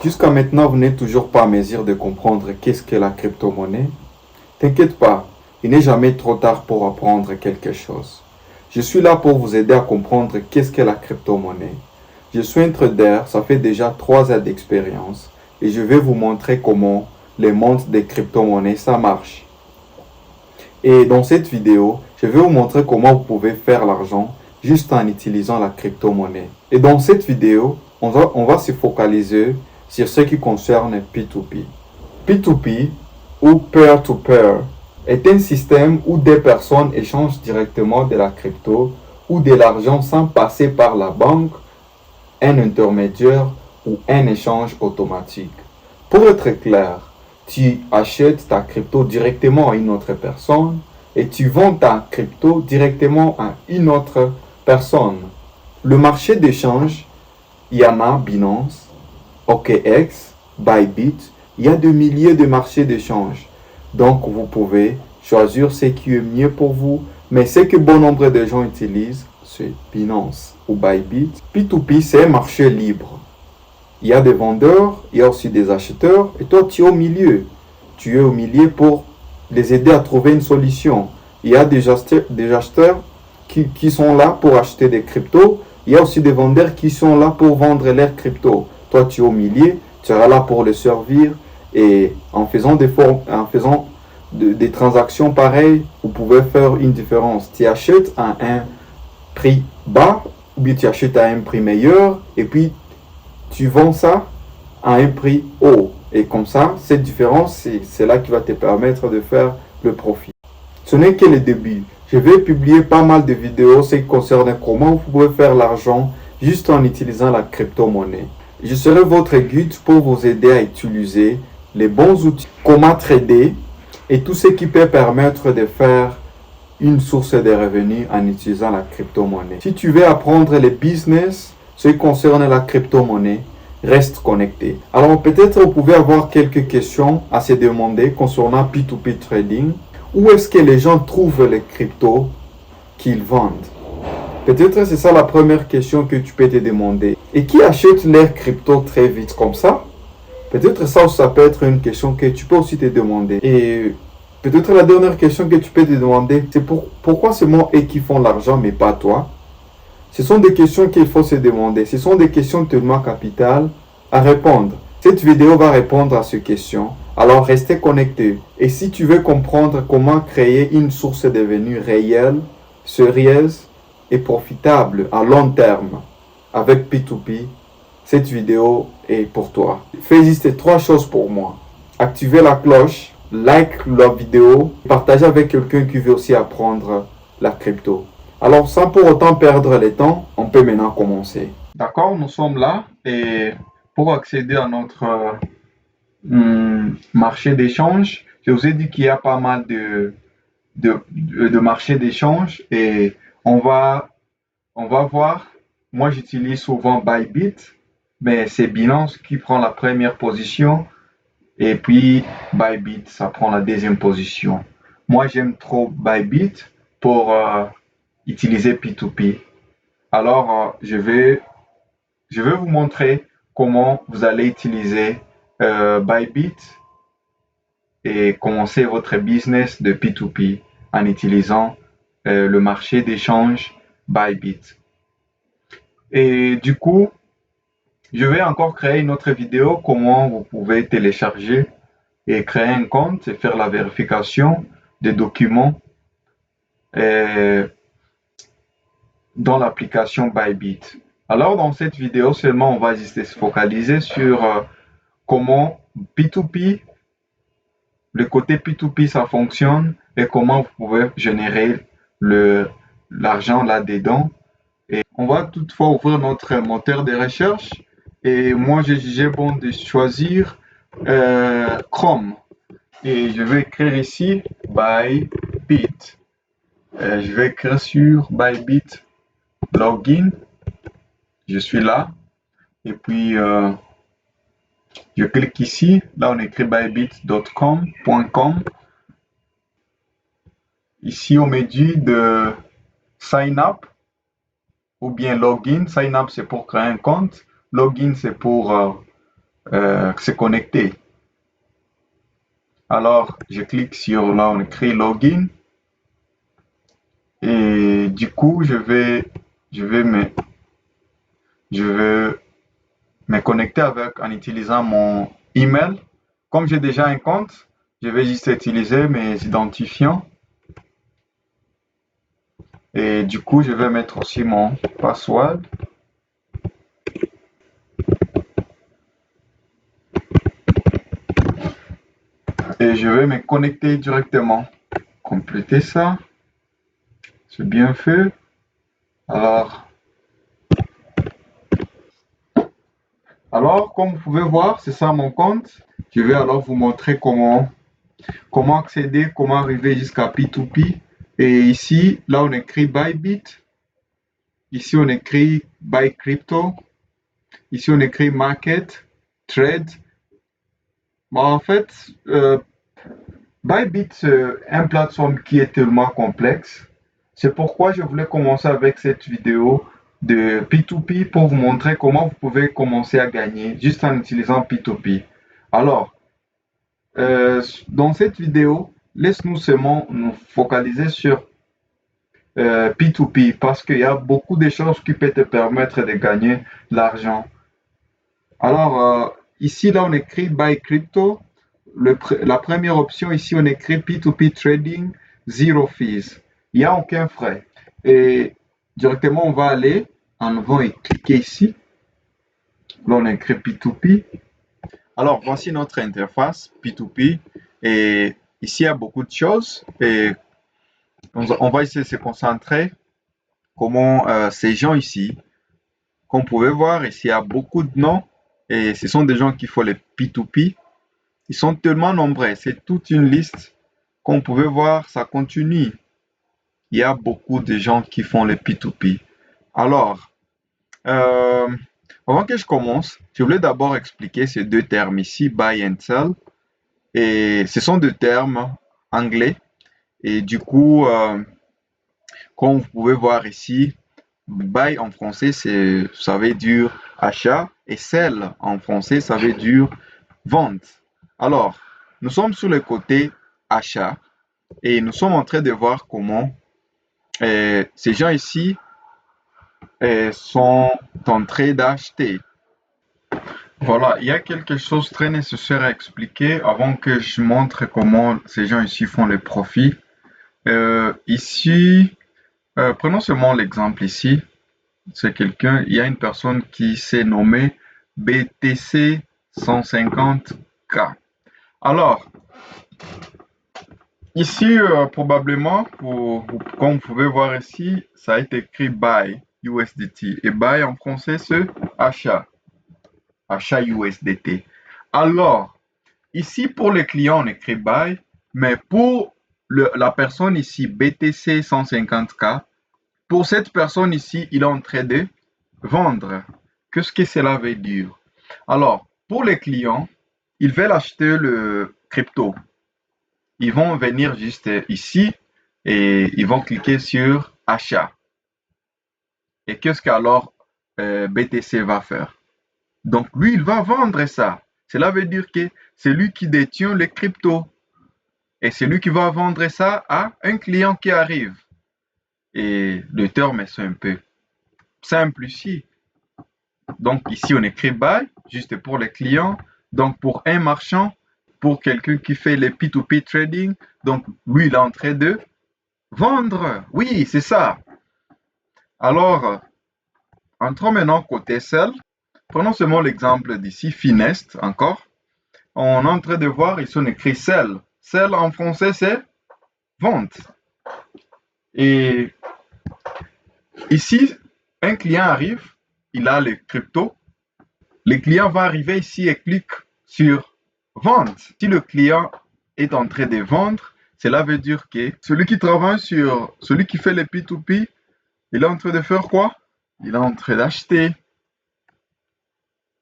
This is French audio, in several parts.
Jusqu'à maintenant, vous n'êtes toujours pas en mesure de comprendre qu'est-ce que la crypto-monnaie. T'inquiète pas, il n'est jamais trop tard pour apprendre quelque chose. Je suis là pour vous aider à comprendre qu'est-ce que la crypto-monnaie. Je suis un trader, ça fait déjà 3 ans d'expérience et je vais vous montrer comment le monde des crypto-monnaies ça marche. Et dans cette vidéo, je vais vous montrer comment vous pouvez faire l'argent juste en utilisant la crypto-monnaie. Et dans cette vidéo, on va se focaliser sur ce qui concerne P2P. P2P ou peer-to-peer est un système où des personnes échangent directement de la crypto ou de l'argent sans passer par la banque, un intermédiaire ou un échange automatique. Pour être clair, tu achètes ta crypto directement à une autre personne et tu vends ta crypto directement à une autre personne. Le marché d'échange, il y en a Binance, OKX, Bybit, il y a des milliers de marchés d'échange. Donc vous pouvez choisir ce qui est mieux pour vous, mais ce que bon nombre de gens utilisent, c'est Binance ou Bybit. P2P, c'est un marché libre. Il y a des vendeurs, il y a aussi des acheteurs, et toi tu es au milieu. Tu es au milieu pour les aider à trouver une solution. Il y a des acheteurs qui sont là pour acheter des cryptos, il y a aussi des vendeurs qui sont là pour vendre leurs cryptos. Toi tu es au milieu, tu seras là pour les servir, et en faisant des transactions pareilles, vous pouvez faire une différence. Tu achètes à un prix bas, ou bien tu achètes à un prix meilleur, et puis tu vends ça à un prix haut. Et comme ça, cette différence, c'est là qui va te permettre de faire le profit. Ce n'est que le début. Je vais publier pas mal de vidéos qui concernent comment vous pouvez faire l'argent juste en utilisant la crypto-monnaie. Je serai votre guide pour vous aider à utiliser les bons outils, comment trader et tout ce qui peut permettre de faire une source de revenus en utilisant la crypto-monnaie. Si tu veux apprendre les business, ce qui concerne la crypto-monnaie, reste connecté. Alors peut-être vous pouvez avoir quelques questions à se demander concernant P2P trading. Où est-ce que les gens trouvent les cryptos qu'ils vendent? Peut-être c'est ça la première question que tu peux te demander. Et qui achète leurs cryptos très vite comme ça? Peut-être ça peut être une question que tu peux aussi te demander. Et peut-être la dernière question que tu peux te demander, c'est pourquoi c'est moi et qui font l'argent mais pas toi? Ce sont des questions qu'il faut se demander. Ce sont des questions tellement capitales à répondre. Cette vidéo va répondre à ces questions. Alors restez connectés. Et si tu veux comprendre comment créer une source de revenus réelle, sérieuse et profitable à long terme avec P2P, cette vidéo est pour toi. Fais juste 3 choses pour moi. Activez la cloche, like la vidéo, partagez avec quelqu'un qui veut aussi apprendre la crypto. Alors, sans pour autant perdre le temps, on peut maintenant commencer. D'accord, nous sommes là et pour accéder à notre marché d'échange, je vous ai dit qu'il y a pas mal de marchés d'échange et on va voir. Moi, j'utilise souvent Bybit, mais c'est Binance qui prend la première position et puis Bybit, ça prend la deuxième position. Moi, j'aime trop Bybit pour utiliser P2P. Alors, je vais vous montrer comment vous allez utiliser Bybit et commencer votre business de P2P en utilisant le marché d'échange Bybit. Et du coup, je vais encore créer une autre vidéo comment vous pouvez télécharger et créer un compte et faire la vérification des documents dans l'application Bybit. Alors dans cette vidéo seulement, on va juste se focaliser sur comment P2P, le côté P2P ça fonctionne et comment vous pouvez générer l'argent là-dedans. Et on va toutefois ouvrir notre moteur de recherche et moi j'ai jugé bon de choisir Chrome et je vais écrire ici Bybit. Je vais écrire sur Bybit login. Je suis là et puis je clique ici. Là, on écrit bybit.com. Ici, on me dit de sign up ou bien login. Sign up, c'est pour créer un compte. Login, c'est pour se connecter. Alors, je clique sur là, on écrit login. Et du coup, je vais me connecter en utilisant mon email. Comme j'ai déjà un compte, je vais juste utiliser mes identifiants. Et du coup, je vais mettre aussi mon password. Et je vais me connecter directement. Compléter ça. C'est bien fait. Alors, comme vous pouvez voir, c'est ça mon compte. Je vais alors vous montrer comment accéder, comment arriver jusqu'à P2P. Et ici, là, on écrit Bybit. Ici, on écrit Buy Crypto. Ici, on écrit Market, Trade. Bon, en fait, Bybit, c'est une plateforme qui est tellement complexe. C'est pourquoi je voulais commencer avec cette vidéo de P2P pour vous montrer comment vous pouvez commencer à gagner juste en utilisant P2P. Alors, dans cette vidéo, laisse-nous seulement nous focaliser sur P2P parce qu'il y a beaucoup de choses qui peuvent te permettre de gagner de l'argent. Alors, ici, là, on écrit Buy Crypto. La première option, ici, on écrit P2P Trading, Zero Fees. Il n'y a aucun frais. Et directement, on va aller en avant et cliquer ici. Là, on écrit P2P. Alors, voici notre interface P2P. Et ici, il y a beaucoup de choses. Et on va essayer de se concentrer comment ces gens ici, comme vous pouvez voir, ici, il y a beaucoup de noms. Et ce sont des gens qui font les P2P. Ils sont tellement nombreux. C'est toute une liste. Comme vous pouvez voir, ça continue. Il y a beaucoup de gens qui font les P2P. Alors, avant que je commence, je voulais d'abord expliquer ces deux termes ici, buy and sell. Et ce sont deux termes anglais. Et du coup, comme vous pouvez voir ici, buy en français, ça veut dire achat. Et sell en français, ça veut dire vente. Alors, nous sommes sur le côté achat. Et nous sommes en train de voir comment ces gens ici sont en train d'acheter. Voilà, il y a quelque chose de très nécessaire à expliquer avant que je montre comment ces gens ici font les profits. Ici, prenons seulement l'exemple ici. C'est quelqu'un, il y a une personne qui s'est nommée BTC 150K. Alors, ici, probablement, comme vous pouvez voir ici, ça a été écrit Buy USDT. Et Buy en français, c'est achat. Achat USDT. Alors, ici, pour les clients, on écrit Buy. Mais pour la personne ici, BTC 150K, pour cette personne ici, il est en train de vendre. Qu'est-ce que cela veut dire? Alors, pour les clients, ils veulent acheter le crypto. Ils vont venir juste ici et ils vont cliquer sur achat. Et qu'est-ce qu'alors BTC va faire? Donc lui, il va vendre ça. Cela veut dire que c'est lui qui détient les cryptos. Et c'est lui qui va vendre ça à un client qui arrive. Et le terme est un peu simple ici. Donc ici, on écrit buy, juste pour les clients. Donc pour un marchand, pour quelqu'un qui fait les P2P trading, donc lui, il est en train de vendre. Oui, c'est ça. Alors, entrons maintenant côté sell. Prenons seulement l'exemple d'ici, Finest, encore. On est en train de voir, ici on écrit sell. Sell en français, c'est vente. Et ici, un client arrive, il a les cryptos. Le client va arriver ici et clique sur vente. Si le client est en train de vendre, cela veut dire que celui qui travaille sur, celui qui fait les P2P, il est en train de faire quoi? Il est en train d'acheter.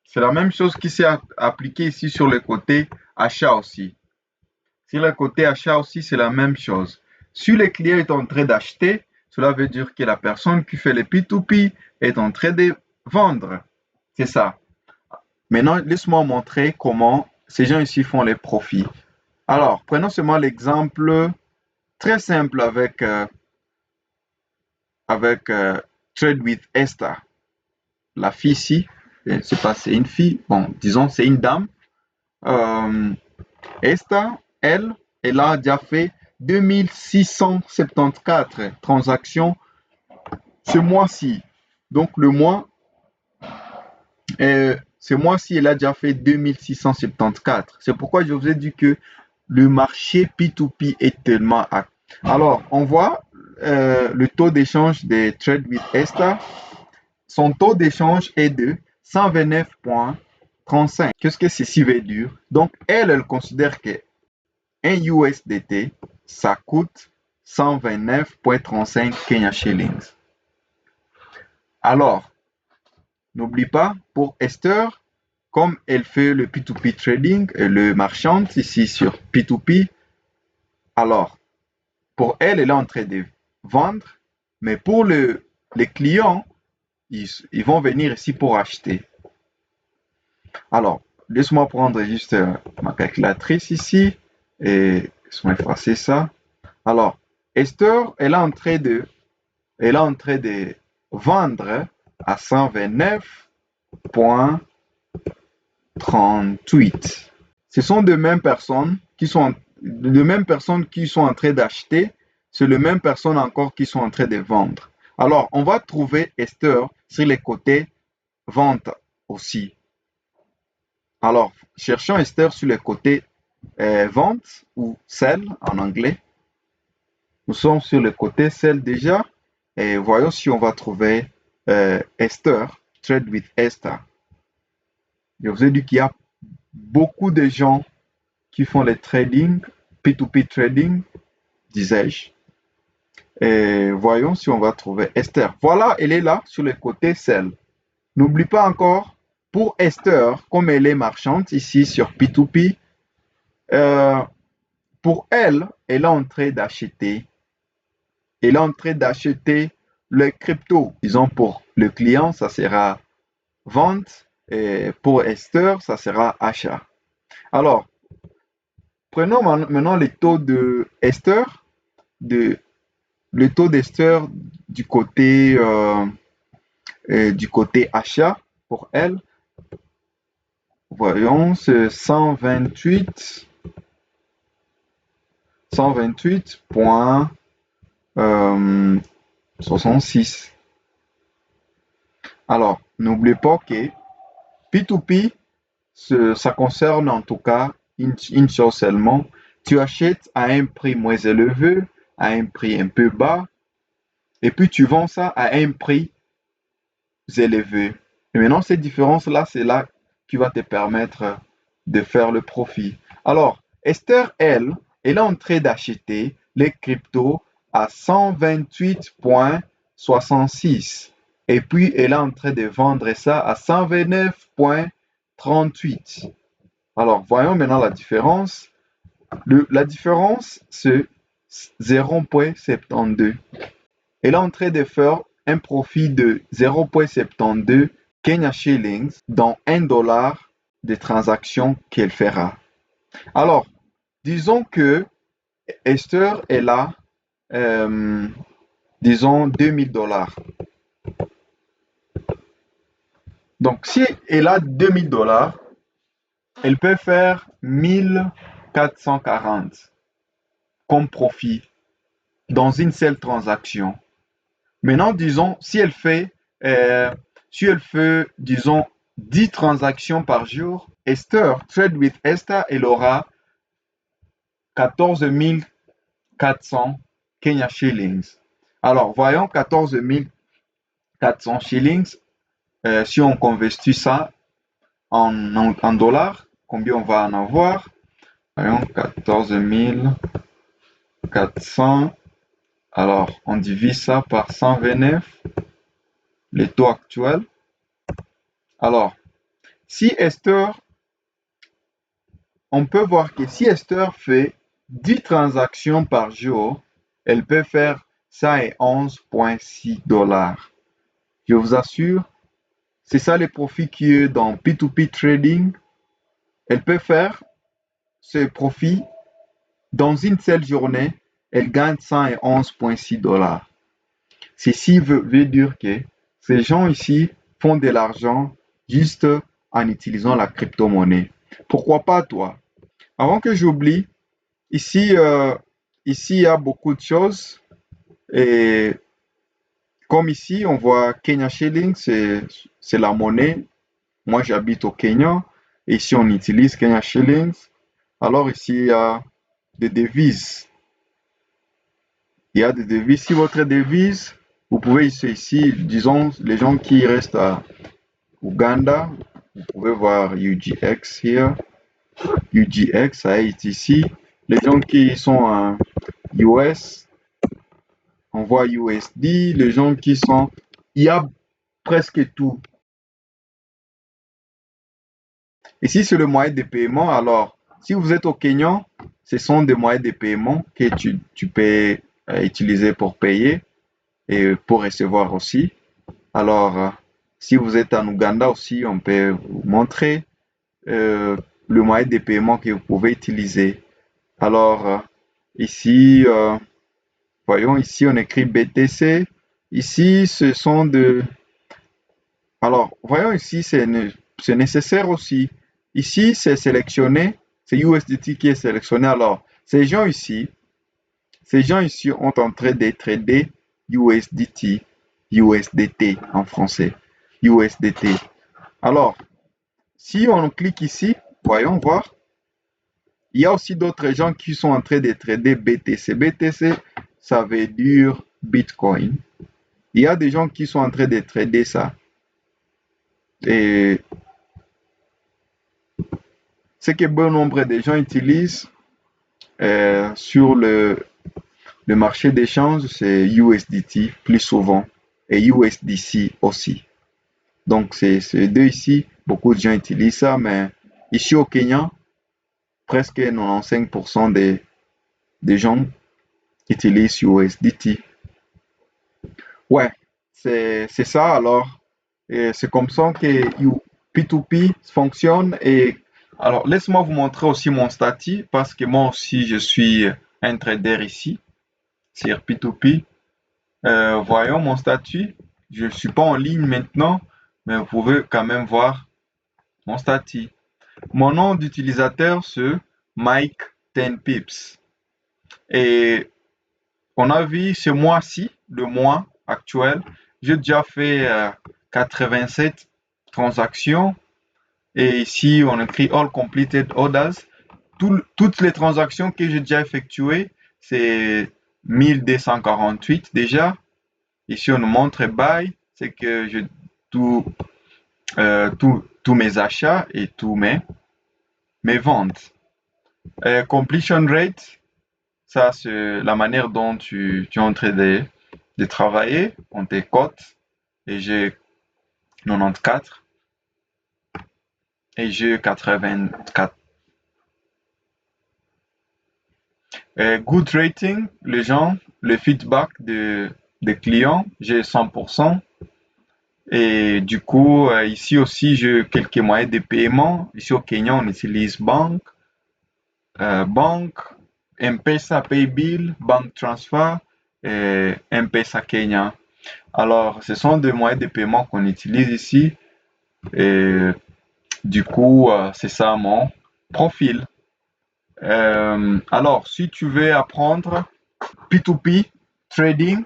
C'est la même chose qui s'est appliquée ici sur le côté achat aussi. Sur le côté achat aussi, c'est la même chose. Si le client est en train d'acheter, cela veut dire que la personne qui fait les P2P est en train de vendre. C'est ça. Maintenant, laisse-moi montrer comment ces gens ici font les profits. Alors, prenons seulement l'exemple très simple avec Trade with Esther. La fille ici, c'est pas c'est une fille, bon, disons c'est une dame. Esther, elle a déjà fait 2674 transactions ce mois-ci. Donc ce mois-ci, elle a déjà fait 2674. C'est pourquoi je vous ai dit que le marché P2P est tellement actif. Alors, on voit le taux d'échange des Trade with Esther. Son taux d'échange est de 129,35. Qu'est-ce que ceci veut dire? Donc, elle considère que un USDT, ça coûte 129,35 Kenya shillings. Alors, n'oublie pas, pour Esther, comme elle fait le P2P trading, le marchand ici sur P2P, alors, pour elle, elle est en train de vendre, mais pour les clients, ils vont venir ici pour acheter. Alors, laisse-moi prendre juste ma calculatrice ici et laisse-moi effacer ça. Alors, Esther, elle est en train de vendre à 129,38. Ce sont de mêmes personnes qui sont en train d'acheter, c'est les mêmes personnes encore qui sont en train de vendre. Alors, on va trouver Esther sur les côtés vente aussi. Alors, cherchons Esther sur les côtés vente ou sell en anglais. Nous sommes sur le côté sell déjà et voyons si on va trouver Esther, Trade with Esther. Je vous ai dit qu'il y a beaucoup de gens qui font les trading, P2P trading, disais-je. Et voyons si on va trouver Esther. Voilà, elle est là sur le côté sell. N'oublie pas encore, pour Esther, comme elle est marchande ici sur P2P, pour elle, elle est en train d'acheter. Elle est en train d'acheter le crypto. Disons pour le client, ça sera vente. Et pour Esther, ça sera achat. Alors, prenons maintenant les taux de Esther, le taux d'Esther du côté achat pour elle. Voyons, c'est 128,66. Alors, n'oubliez pas que P2P, ça concerne en tout cas une chose seulement. Tu achètes à un prix moins élevé, à un prix un peu bas, et puis tu vends ça à un prix élevé. Et maintenant, cette différence-là, c'est là qui va te permettre de faire le profit. Alors, Esther, elle est en train d'acheter les cryptos à 128,66. Et puis, elle est en train de vendre ça à 129,38. Alors, voyons maintenant la différence. La différence, c'est 0,72. Elle est en train de faire un profit de 0,72 Kenya shillings dans $1 de transaction qu'elle fera. Alors, disons que Esther est là, disons $2000. Donc, si elle a $2000, elle peut faire 1440 comme profit dans une seule transaction. Maintenant, disons, si elle fait, disons, 10 transactions par jour, Esther, Trade with Esther, elle aura 14 400 Kenya shillings. Alors, voyons 14 400 shillings. Si on convertit ça en dollars, combien on va en avoir? Voyons, 14 400. Alors, on divise ça par 129, les taux actuels. Alors, si Esther, on peut voir que si Esther fait 10 transactions par jour, elle peut faire 111,6 $. Je vous assure, C'est ça les profits qui est dans P2P trading. Elle peut faire ce profit dans une seule journée. Elle gagne 111,6 $. Ceci veut dire que ces gens ici font de l'argent juste en utilisant la crypto-monnaie. Pourquoi pas toi? Avant que j'oublie, ici, ici, il y a beaucoup de choses. Et comme ici, on voit Kenya Shilling, c'est la monnaie. Moi, j'habite au Kenya. Et ici, on utilise Kenya Shillings. Alors ici, il y a des devises. Il y a des devises. Si votre devise, vous pouvez ici, disons, les gens qui restent à Uganda, vous pouvez voir UGX here. UGX, ça est ici. Les gens qui sont en US, on voit USD. Les gens qui sont... Il y a presque tout. Ici, c'est le moyen de paiement. Alors, si vous êtes au Kenya, ce sont des moyens de paiement que tu peux utiliser pour payer et pour recevoir aussi. Alors, si vous êtes en Ouganda aussi, on peut vous montrer le moyen de paiement que vous pouvez utiliser. Alors, ici, voyons, ici, on écrit BTC. Ici, ce sont de... Alors, voyons ici, c'est nécessaire aussi. Ici, c'est sélectionné. C'est USDT qui est sélectionné. Alors, ces gens ici ont en train de trader USDT, USDT en français, USDT. Alors, si on clique ici, voyons voir, il y a aussi d'autres gens qui sont en train de trader BTC. BTC, ça veut dire Bitcoin. Il y a des gens qui sont en train de trader ça. Et ce que bon nombre de gens utilisent sur le marché d'échange, c'est USDT plus souvent et USDC aussi. Donc, c'est deux ici. Beaucoup de gens utilisent ça, mais ici au Kenya, presque 95% des gens utilisent USDT. Ouais, c'est ça alors. C'est comme ça que P2P fonctionne. Et alors, laisse-moi vous montrer aussi mon statut parce que moi aussi, je suis un trader ici sur P2P. Voyons mon statut. Je ne suis pas en ligne maintenant, mais vous pouvez quand même voir mon statut. Mon nom d'utilisateur, c'est Mike 10 Pips. Et on a vu ce mois-ci, le mois actuel, j'ai déjà fait 87 transactions. Et ici, on écrit All Completed Orders. Toutes les transactions que j'ai déjà effectuées, c'est 1248 déjà. Ici, on nous montre Buy, c'est que je tous mes achats et tous mes ventes. Completion Rate, ça, c'est la manière dont tu es en train de travailler. On te cote et j'ai 94 et j'ai 84. Good rating, les gens, le feedback des clients, j'ai 100%. Et du coup, ici aussi, j'ai quelques moyens de paiement. Ici au Kenya, on utilise banque, M-Pesa, Paybill, Bank Transfer et M-Pesa Kenya. Alors, ce sont des moyens de paiement qu'on utilise ici. Et du coup, c'est ça mon profil. Alors, si tu veux apprendre P2P trading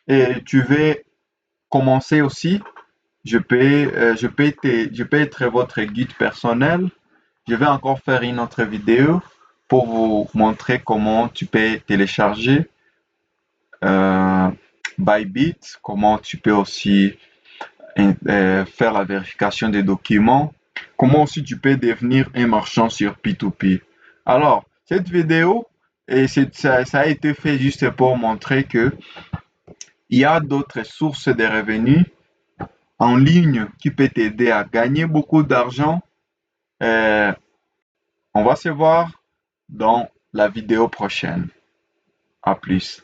et tu veux commencer aussi, je peux être votre guide personnel. Je vais encore faire une autre vidéo pour vous montrer comment tu peux télécharger Bybit, comment tu peux aussi faire la vérification des documents, comment aussi tu peux devenir un marchand sur P2P. Alors, cette vidéo, ça a été fait juste pour montrer que il y a d'autres sources de revenus en ligne qui peuvent t'aider à gagner beaucoup d'argent. On va se voir dans la vidéo prochaine. À plus.